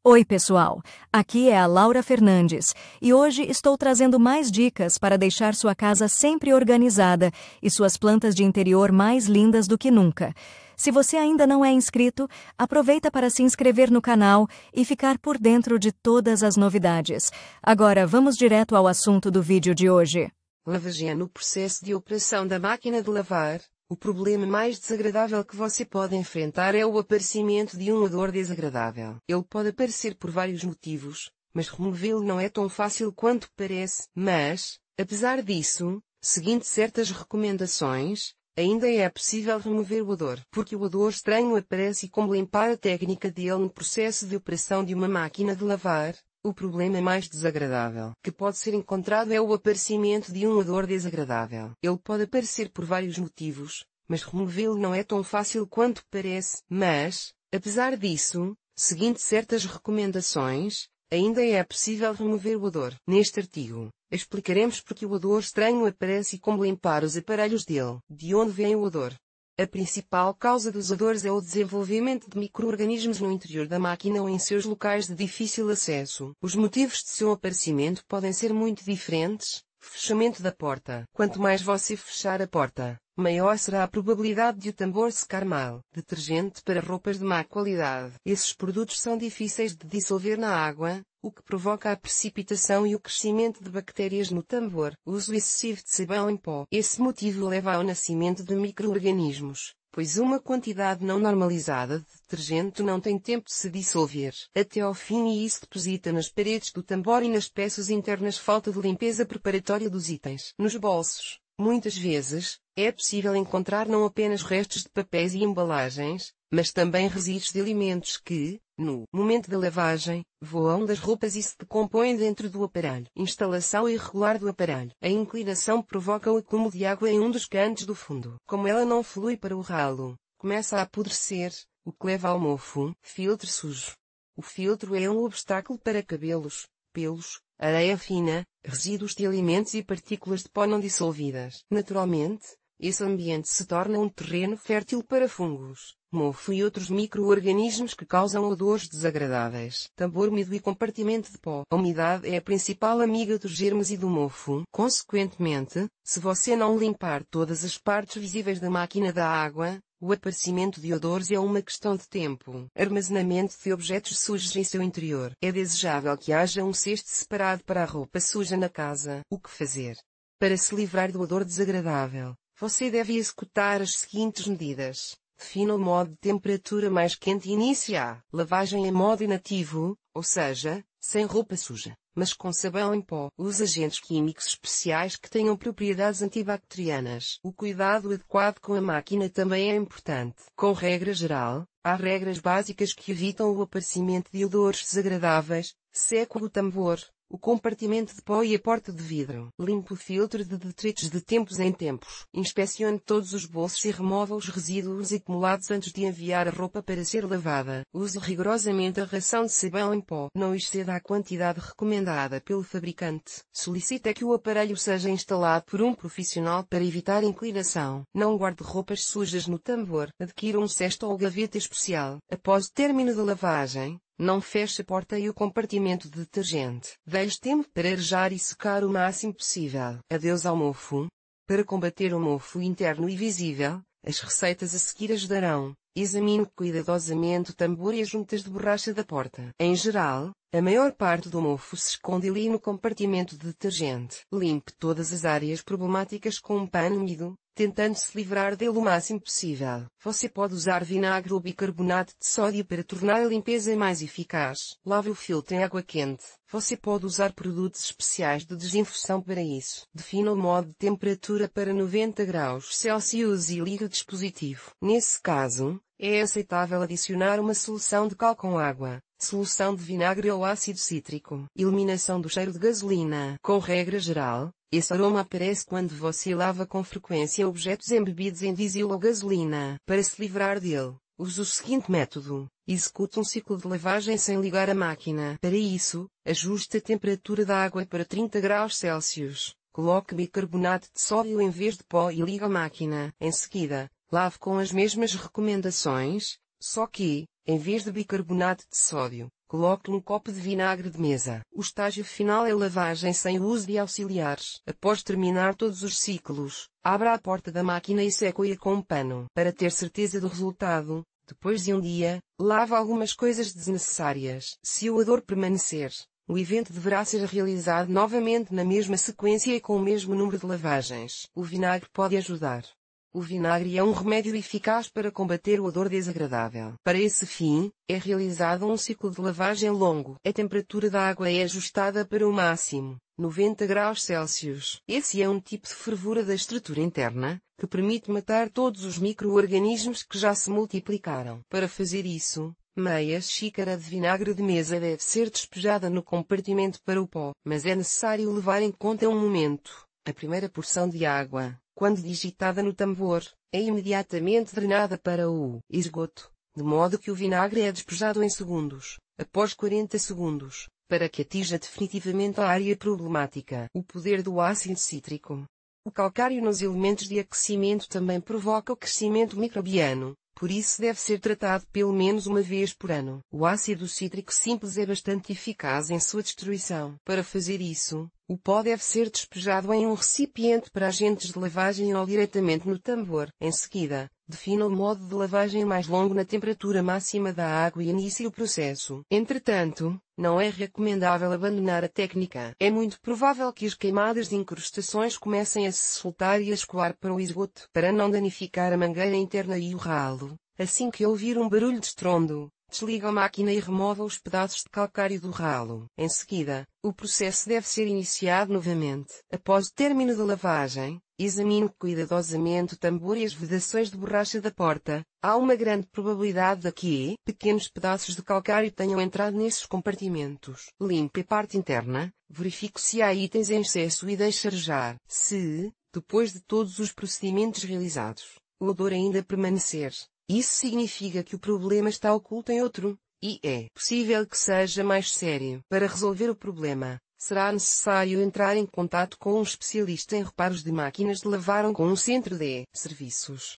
Oi, pessoal! Aqui é a Laura Fernandes e hoje estou trazendo mais dicas para deixar sua casa sempre organizada e suas plantas de interior mais lindas do que nunca. Se você ainda não é inscrito, aproveita para se inscrever no canal e ficar por dentro de todas as novidades. Agora, vamos direto ao assunto do vídeo de hoje. Lavagem no processo de operação da máquina de lavar. O problema mais desagradável que você pode enfrentar é o aparecimento de um odor desagradável. Ele pode aparecer por vários motivos, mas removê-lo não é tão fácil quanto parece. Mas, apesar disso, seguindo certas recomendações, ainda é possível remover o odor. Porque o odor estranho aparece e como limpar a técnica dele no processo de operação de uma máquina de lavar. O problema mais desagradável que pode ser encontrado é o aparecimento de um odor desagradável. Ele pode aparecer por vários motivos, mas removê-lo não é tão fácil quanto parece. Mas, apesar disso, seguindo certas recomendações, ainda é possível remover o odor. Neste artigo, explicaremos porque o odor estranho aparece e como limpar os aparelhos dele. De onde vem o odor? A principal causa dos odores é o desenvolvimento de micro-organismos no interior da máquina ou em seus locais de difícil acesso. Os motivos de seu aparecimento podem ser muito diferentes. Fechamento da porta. Quanto mais você fechar a porta, maior será a probabilidade de o tambor secar mal. Detergente para roupas de má qualidade. Esses produtos são difíceis de dissolver na água, o que provoca a precipitação e o crescimento de bactérias no tambor. Uso excessivo de sabão em pó. Esse motivo leva ao nascimento de micro-organismos, pois uma quantidade não normalizada de detergente não tem tempo de se dissolver até ao fim e isso deposita nas paredes do tambor e nas peças internas falta de limpeza preparatória dos itens. Nos bolsos, muitas vezes, é possível encontrar não apenas restos de papéis e embalagens, mas também resíduos de alimentos que, no momento da lavagem, voam das roupas e se decompõem dentro do aparelho. Instalação irregular do aparelho. A inclinação provoca o acúmulo de água em um dos cantos do fundo. Como ela não flui para o ralo, começa a apodrecer, o que leva ao mofo. Filtro sujo. O filtro é um obstáculo para cabelos, pelos, areia fina, resíduos de alimentos e partículas de pó não dissolvidas. Naturalmente, esse ambiente se torna um terreno fértil para fungos, mofo e outros micro-organismos que causam odores desagradáveis. Tambor úmido e compartimento de pó. A umidade é a principal amiga dos germes e do mofo. Consequentemente, se você não limpar todas as partes visíveis da máquina da água, o aparecimento de odores é uma questão de tempo. Armazenamento de objetos sujos em seu interior. É desejável que haja um cesto separado para a roupa suja na casa. O que fazer? Para se livrar do odor desagradável, você deve executar as seguintes medidas. Defina o modo de temperatura mais quente e inicie a lavagem em modo inativo, ou seja, sem roupa suja, mas com sabão em pó. Use agentes químicos especiais que tenham propriedades antibacterianas. O cuidado adequado com a máquina também é importante. Com regra geral, há regras básicas que evitam o aparecimento de odores desagradáveis. Seque o tambor, o compartimento de pó e a porta de vidro. Limpe o filtro de detritos de tempos em tempos. Inspecione todos os bolsos e remova os resíduos acumulados antes de enviar a roupa para ser lavada. Use rigorosamente a ração de sabão em pó. Não exceda a quantidade recomendada pelo fabricante. Solicite que o aparelho seja instalado por um profissional para evitar inclinação. Não guarde roupas sujas no tambor. Adquira um cesto ou gaveta especial. Após o término da lavagem, não feche a porta e o compartimento de detergente. Deixe tempo para arejar e secar o máximo possível. Adeus ao mofo. Para combater o mofo interno e visível, as receitas a seguir ajudarão. Examine cuidadosamente o tambor e as juntas de borracha da porta. Em geral, a maior parte do mofo se esconde ali no compartimento de detergente. Limpe todas as áreas problemáticas com um pano úmido, tentando se livrar dele o máximo possível. Você pode usar vinagre ou bicarbonato de sódio para tornar a limpeza mais eficaz. Lave o filtro em água quente. Você pode usar produtos especiais de desinfecção para isso. Defina o modo de temperatura para 90 graus Celsius e ligue o dispositivo. Nesse caso, é aceitável adicionar uma solução de cal com água, solução de vinagre ou ácido cítrico. Eliminação do cheiro de gasolina. Com regra geral, esse aroma aparece quando você lava com frequência objetos embebidos em diesel ou gasolina. Para se livrar dele, use o seguinte método. Execute um ciclo de lavagem sem ligar a máquina. Para isso, ajuste a temperatura da água para 30 graus Celsius. Coloque bicarbonato de sódio em vez de pó e ligue a máquina. Em seguida, lave com as mesmas recomendações, só que, em vez de bicarbonato de sódio, Coloque um copo de vinagre de mesa. O estágio final é lavagem sem o uso de auxiliares. Após terminar todos os ciclos, abra a porta da máquina e seque-a com um pano. Para ter certeza do resultado, depois de um dia, lave algumas coisas desnecessárias. Se o odor permanecer, o evento deverá ser realizado novamente na mesma sequência e com o mesmo número de lavagens. O vinagre pode ajudar. O vinagre é um remédio eficaz para combater o odor desagradável. Para esse fim, é realizado um ciclo de lavagem longo. A temperatura da água é ajustada para o máximo, 90 graus Celsius. Esse é um tipo de fervura da estrutura interna, que permite matar todos os micro-organismos que já se multiplicaram. Para fazer isso, meia xícara de vinagre de mesa deve ser despejada no compartimento para o pó. Mas é necessário levar em conta um momento. A primeira porção de água, quando digitada no tambor, é imediatamente drenada para o esgoto, de modo que o vinagre é despejado em segundos, após 40 segundos, para que atinja definitivamente a área problemática. O poder do ácido cítrico. O calcário nos elementos de aquecimento também provoca o crescimento microbiano, por isso deve ser tratado pelo menos uma vez por ano. O ácido cítrico simples é bastante eficaz em sua destruição. Para fazer isso, o pó deve ser despejado em um recipiente para agentes de lavagem ou diretamente no tambor. Em seguida, defina o modo de lavagem mais longo na temperatura máxima da água e inicie o processo. Entretanto, não é recomendável abandonar a técnica. É muito provável que as queimadas de incrustações comecem a se soltar e a escoar para o esgoto. Para não danificar a mangueira interna e o ralo, assim que ouvir um barulho de estrondo, desliga a máquina e remova os pedaços de calcário do ralo. Em seguida, o processo deve ser iniciado novamente. Após o término da lavagem, examine cuidadosamente o tambor e as vedações de borracha da porta. Há uma grande probabilidade de que pequenos pedaços de calcário tenham entrado nesses compartimentos. Limpe a parte interna, verifique se há itens em excesso e deixe arejar. Se, depois de todos os procedimentos realizados, o odor ainda permanecer, isso significa que o problema está oculto em outro, e é possível que seja mais sério. Para resolver o problema, será necessário entrar em contato com um especialista em reparos de máquinas de lavar ou com um centro de serviços.